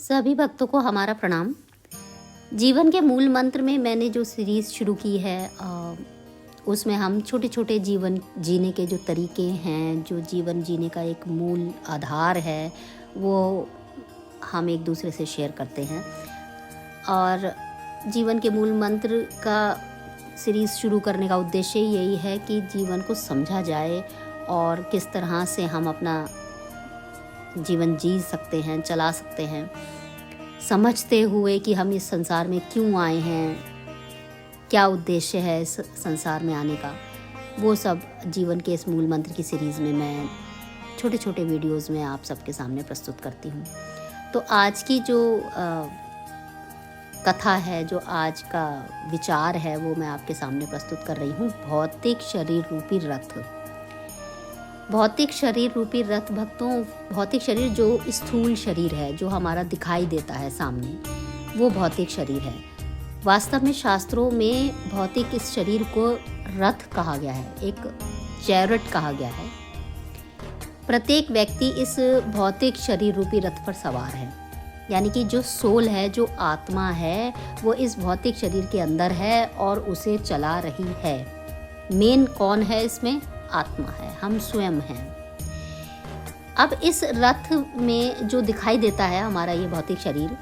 सभी भक्तों को हमारा प्रणाम। जीवन के मूल मंत्र में मैंने जो सीरीज़ शुरू की है उसमें हम छोटे छोटे जीवन जीने के जो तरीके हैं, जो जीवन जीने का एक मूल आधार है, वो हम एक दूसरे से शेयर करते हैं। और जीवन के मूल मंत्र का सीरीज़ शुरू करने का उद्देश्य यही है कि जीवन को समझा जाए और किस तरह से हम अपना जीवन जी सकते हैं, चला सकते हैं, समझते हुए कि हम इस संसार में क्यों आए हैं, क्या उद्देश्य है इस संसार में आने का। वो सब जीवन के इस मूल मंत्र की सीरीज़ में मैं छोटे छोटे वीडियोस में आप सबके सामने प्रस्तुत करती हूँ। तो आज की जो कथा है, जो आज का विचार है, वो मैं आपके सामने प्रस्तुत कर रही हूँ। भौतिक शरीर रूपी रथ। भौतिक शरीर रूपी रथ भक्तों, भौतिक शरीर जो स्थूल शरीर है, जो हमारा दिखाई देता है सामने, वो भौतिक शरीर है। वास्तव में शास्त्रों में भौतिक इस शरीर को रथ कहा गया है, एक चैरिट कहा गया है। प्रत्येक व्यक्ति इस भौतिक शरीर रूपी रथ पर सवार है, यानी कि जो सोल है, जो आत्मा है, वो इस भौतिक शरीर के अंदर है और उसे चला रही है। मेन कौन है इसमें? आत्मा है, हम स्वयं हैं। अब इस रथ में जो दिखाई देता है हमारा ये भौतिक शरीर,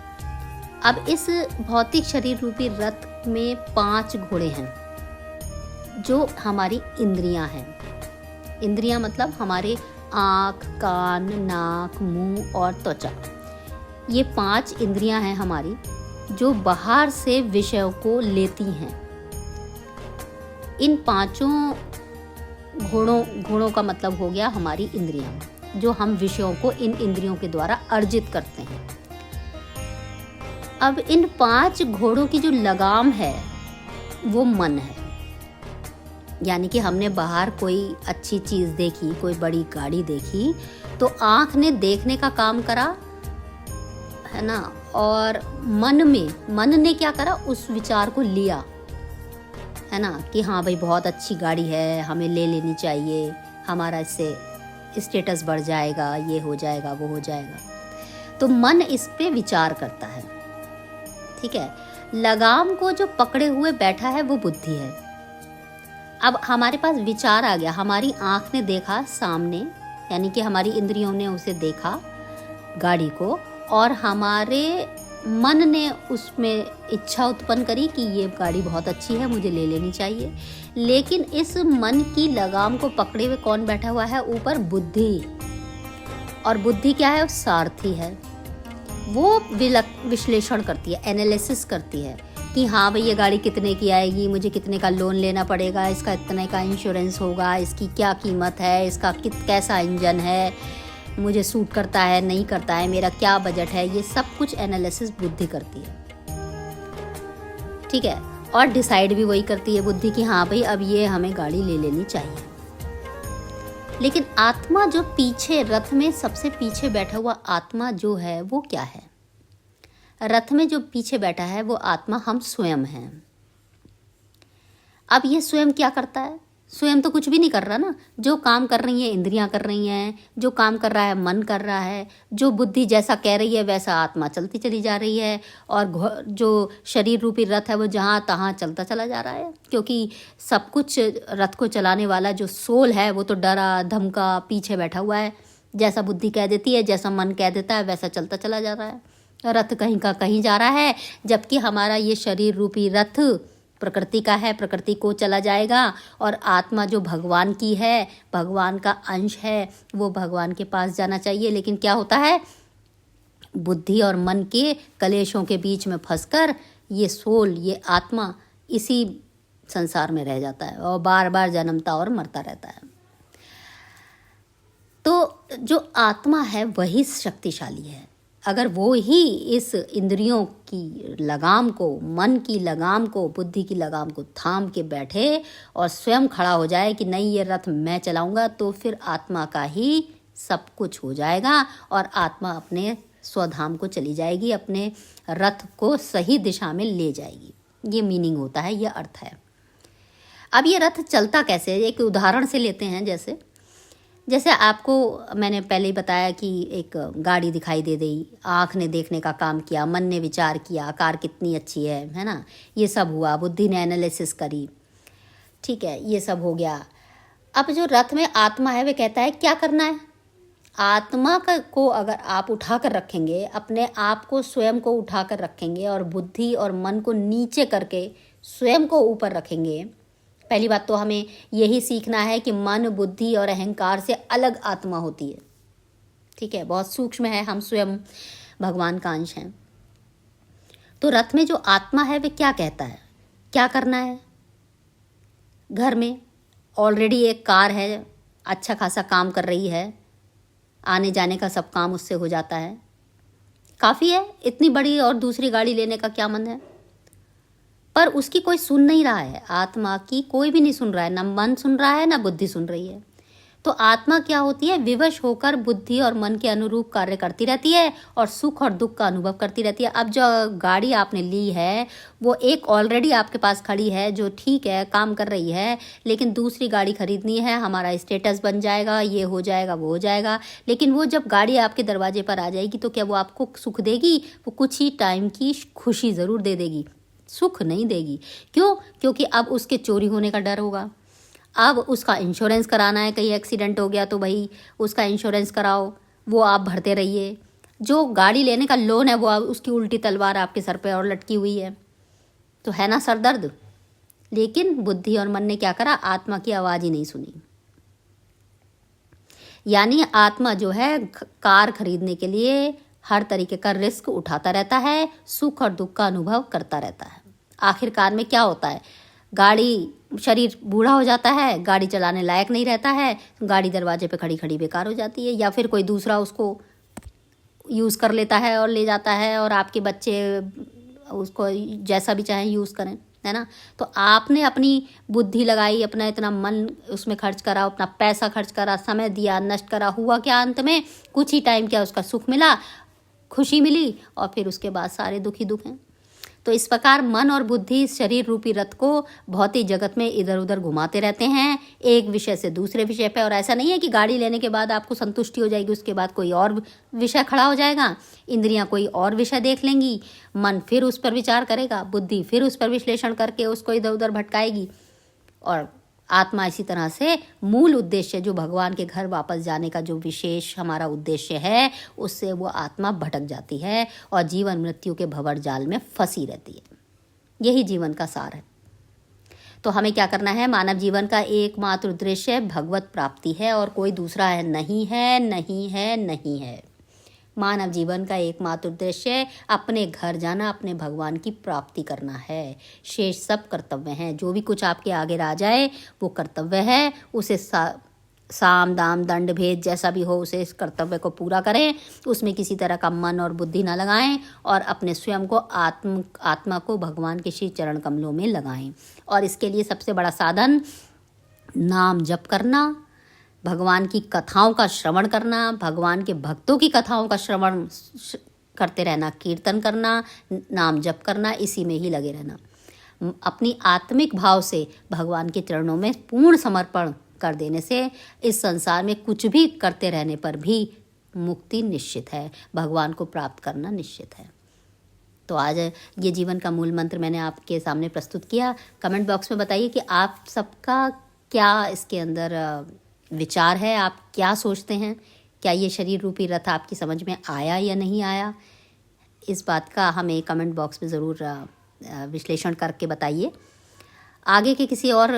अब इस भौतिक शरीर रूपी रथ में 5 घोड़े हैं, जो हमारी इंद्रियां हैं। इंद्रियां मतलब हमारे आँख, कान, नाक, मुंह और त्वचा। ये 5 इंद्रियां हैं हमारी, जो बाहर से विषयों को लेती हैं। इन 5 घोड़ों का मतलब हो गया हमारी इंद्रियां, जो हम विषयों को इन इंद्रियों के द्वारा अर्जित करते हैं। अब इन 5 घोड़ों की जो लगाम है वो मन है। यानी कि हमने बाहर कोई अच्छी चीज़ देखी, कोई बड़ी गाड़ी देखी, तो आँख ने देखने का काम करा, है ना, और मन ने क्या करा, उस विचार को लिया, है ना, कि हाँ भाई बहुत अच्छी गाड़ी है, हमें ले लेनी चाहिए, हमारा इससे स्टेटस बढ़ जाएगा, ये हो जाएगा, वो हो जाएगा। तो मन इस पे विचार करता है, ठीक है। लगाम को जो पकड़े हुए बैठा है वो बुद्धि है। अब हमारे पास विचार आ गया, हमारी आँख ने देखा सामने, यानी कि हमारी इंद्रियों ने उसे देखा गाड़ी को, और हमारे मन ने उसमें इच्छा उत्पन्न करी कि ये गाड़ी बहुत अच्छी है, मुझे ले लेनी चाहिए। लेकिन इस मन की लगाम को पकड़े हुए कौन बैठा हुआ है? ऊपर बुद्धि। और बुद्धि क्या है? सारथी है। वो विश्लेषण करती है, एनालिसिस करती है कि हाँ भाई ये गाड़ी कितने की आएगी, मुझे कितने का लोन लेना पड़ेगा, इसका इतने का इंश्योरेंस होगा, इसकी क्या कीमत है, इसका कैसा इंजन है, मुझे सूट करता है नहीं करता है, मेरा क्या बजट है, ये सब कुछ एनालिसिस बुद्धि करती है, ठीक है। और डिसाइड भी वही करती है बुद्धि कि हाँ भाई अब ये हमें गाड़ी ले लेनी चाहिए। लेकिन आत्मा जो पीछे, रथ में सबसे पीछे बैठा हुआ आत्मा जो है, वो क्या है? रथ में जो पीछे बैठा है वो आत्मा हम स्वयं हैं। अब ये स्वयं क्या करता है? स्वयं तो कुछ भी नहीं कर रहा ना। जो काम कर रही है इंद्रियां कर रही हैं, जो काम कर रहा है मन कर रहा है, जो बुद्धि जैसा कह रही है वैसा आत्मा चलती चली जा रही है, और जो शरीर रूपी रथ है वो जहाँ तहाँ चलता चला जा रहा है। क्योंकि सब कुछ रथ को चलाने वाला जो सोल है वो तो डरा धमका पीछे बैठा हुआ है। जैसा बुद्धि कह देती है, जैसा मन कह देता है, वैसा चलता चला जा रहा है। रथ कहीं का कहीं जा रहा है, जबकि हमारा ये शरीर रूपी रथ प्रकृति का है, प्रकृति को चला जाएगा। और आत्मा जो भगवान की है, भगवान का अंश है, वो भगवान के पास जाना चाहिए। लेकिन क्या होता है? बुद्धि और मन के कलेशों के बीच में फंसकर ये सोल, ये आत्मा इसी संसार में रह जाता है और बार बार जन्मता और मरता रहता है। तो जो आत्मा है वही शक्तिशाली है। अगर वो ही इस इंद्रियों की लगाम को, मन की लगाम को, बुद्धि की लगाम को थाम के बैठे और स्वयं खड़ा हो जाए कि नहीं ये रथ मैं चलाऊंगा, तो फिर आत्मा का ही सब कुछ हो जाएगा और आत्मा अपने स्वधाम को चली जाएगी, अपने रथ को सही दिशा में ले जाएगी। ये मीनिंग होता है, ये अर्थ है। अब ये रथ चलता कैसे? एक उदाहरण से लेते हैं। जैसे जैसे आपको मैंने पहले ही बताया कि एक गाड़ी दिखाई दे गई, आँख ने देखने का काम किया, मन ने विचार किया कार कितनी अच्छी है ना, ये सब हुआ, बुद्धि ने एनालिसिस करी, ठीक है, ये सब हो गया। अब जो रथ में आत्मा है वे कहता है क्या करना है। आत्मा को अगर आप उठा कर रखेंगे, अपने आप को स्वयं को उठा कर रखेंगे और बुद्धि और मन को नीचे करके स्वयं को ऊपर रखेंगे। पहली बात तो हमें यही सीखना है कि मन, बुद्धि और अहंकार से अलग आत्मा होती है, ठीक है, बहुत सूक्ष्म है, हम स्वयं भगवान का अंश हैं। तो रथ में जो आत्मा है वे क्या कहता है, क्या करना है। घर में ऑलरेडी एक कार है, अच्छा खासा काम कर रही है, आने जाने का सब काम उससे हो जाता है, काफ़ी है, इतनी बड़ी और दूसरी गाड़ी लेने का क्या मन है। पर उसकी कोई सुन नहीं रहा है, आत्मा की कोई भी नहीं सुन रहा है, ना मन सुन रहा है ना बुद्धि सुन रही है। तो आत्मा क्या होती है, विवश होकर बुद्धि और मन के अनुरूप कार्य करती रहती है और सुख और दुख का अनुभव करती रहती है। अब जो गाड़ी आपने ली है वो एक ऑलरेडी आपके पास खड़ी है जो ठीक है काम कर रही है, लेकिन दूसरी गाड़ी खरीदनी है, हमारा स्टेटस बन जाएगा, ये हो जाएगा, वो हो जाएगा। लेकिन वो जब गाड़ी आपके दरवाजे पर आ जाएगी तो क्या वो आपको सुख देगी? वो कुछ ही टाइम की खुशी ज़रूर दे देगी, सुख नहीं देगी। क्यों? क्योंकि अब उसके चोरी होने का डर होगा, अब उसका इंश्योरेंस कराना है, कहीं एक्सीडेंट हो गया तो भाई उसका इंश्योरेंस कराओ, वो आप भरते रहिए। जो गाड़ी लेने का लोन है वो उसकी उल्टी तलवार आपके सर पे और लटकी हुई है, तो है ना सर दर्द। लेकिन बुद्धि और मन ने क्या करा, आत्मा की आवाज़ ही नहीं सुनी। यानी आत्मा जो है कार खरीदने के लिए हर तरीके का रिस्क उठाता रहता है, सुख और दुख का अनुभव करता रहता है। आखिरकार में क्या होता है, गाड़ी, शरीर बूढ़ा हो जाता है, गाड़ी चलाने लायक नहीं रहता है, गाड़ी दरवाजे पे खड़ी खड़ी बेकार हो जाती है, या फिर कोई दूसरा उसको यूज़ कर लेता है और ले जाता है, और आपके बच्चे उसको जैसा भी चाहें यूज़ करें, है ना। तो आपने अपनी बुद्धि लगाई, अपना इतना मन उसमें खर्च करा, अपना पैसा खर्च करा, समय दिया, नष्ट करा, हुआ क्या अंत में? कुछ ही टाइम क्या उसका सुख मिला, खुशी मिली, और फिर उसके बाद सारे दुख ही दुख हैं। तो इस प्रकार मन और बुद्धि शरीर रूपी रथ को भौतिक जगत में इधर उधर घुमाते रहते हैं, एक विषय से दूसरे विषय पे। और ऐसा नहीं है कि गाड़ी लेने के बाद आपको संतुष्टि हो जाएगी, उसके बाद कोई और विषय खड़ा हो जाएगा, इंद्रियां कोई और विषय देख लेंगी, मन फिर उस पर विचार करेगा, बुद्धि फिर उस पर विश्लेषण करके उसको इधर उधर भटकाएगी, और आत्मा इसी तरह से मूल उद्देश्य जो भगवान के घर वापस जाने का जो विशेष हमारा उद्देश्य है, उससे वो आत्मा भटक जाती है और जीवन मृत्यु के भंवर जाल में फंसी रहती है। यही जीवन का सार है। तो हमें क्या करना है, मानव जीवन का एकमात्र उद्देश्य भगवत प्राप्ति है और कोई दूसरा है नहीं है, नहीं है, नहीं है। मानव जीवन का एकमात्र उद्देश्य अपने घर जाना, अपने भगवान की प्राप्ति करना है। शेष सब कर्तव्य हैं, जो भी कुछ आपके आगे आ जाए वो कर्तव्य है, उसे साम दाम दंड भेद जैसा भी हो उसे इस कर्तव्य को पूरा करें, उसमें किसी तरह का मन और बुद्धि ना लगाएं, और अपने स्वयं को आत्मा को भगवान के श्री चरण कमलों में लगाएं। और इसके लिए सबसे बड़ा साधन नाम जप करना, भगवान की कथाओं का श्रवण करना, भगवान के भक्तों की कथाओं का श्रवण करते रहना, कीर्तन करना, नाम जप करना, इसी में ही लगे रहना। अपनी आत्मिक भाव से भगवान के चरणों में पूर्ण समर्पण कर देने से इस संसार में कुछ भी करते रहने पर भी मुक्ति निश्चित है, भगवान को प्राप्त करना निश्चित है। तो आज ये जीवन का मूल मंत्र मैंने आपके सामने प्रस्तुत किया। कमेंट बॉक्स में बताइए कि आप सबका क्या इसके अंदर विचार है, आप क्या सोचते हैं, क्या ये शरीर रूपी रथ आपकी समझ में आया या नहीं आया। इस बात का हमें कमेंट बॉक्स में ज़रूर विश्लेषण करके बताइए। आगे के किसी और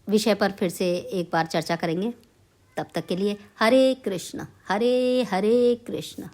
विषय पर फिर से एक बार चर्चा करेंगे। तब तक के लिए हरे कृष्ण हरे हरे कृष्ण।